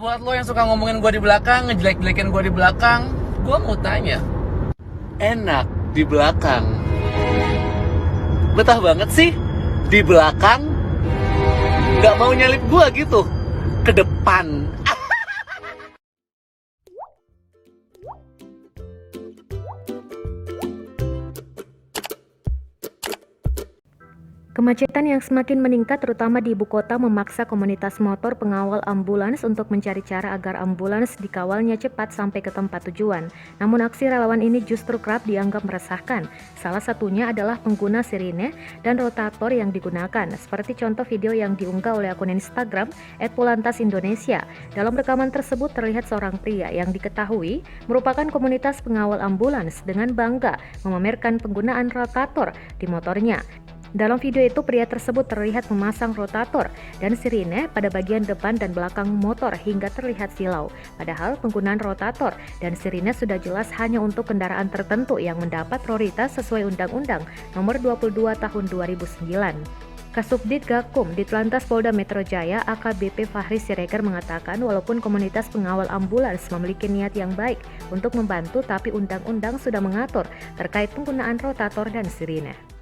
buat lo yang suka ngomongin gue di belakang, ngejelek-jelekin gue di belakang, gue mau tanya, enak di belakang? Betah banget sih di belakang, nggak mau nyalip gue gitu ke depan. Kemacetan yang semakin meningkat terutama di ibu kota memaksa komunitas motor pengawal ambulans untuk mencari cara agar ambulans dikawalnya cepat sampai ke tempat tujuan. Namun aksi relawan ini justru kerap dianggap meresahkan. Salah satunya adalah pengguna sirine dan rotator yang digunakan, seperti contoh video yang diunggah oleh akun Instagram @polantasindonesia. Dalam rekaman tersebut terlihat seorang pria yang diketahui merupakan komunitas pengawal ambulans dengan bangga memamerkan penggunaan rotator di motornya. Dalam video itu, pria tersebut terlihat memasang rotator dan sirine pada bagian depan dan belakang motor hingga terlihat silau. Padahal penggunaan rotator dan sirine sudah jelas hanya untuk kendaraan tertentu yang mendapat prioritas sesuai Undang-Undang Nomor 22 Tahun 2009. Kasubdit Gakum Ditlantas Polda Metro Jaya AKBP Fahri Siregar mengatakan walaupun komunitas pengawal ambulans memiliki niat yang baik untuk membantu, tapi undang-undang sudah mengatur terkait penggunaan rotator dan sirine.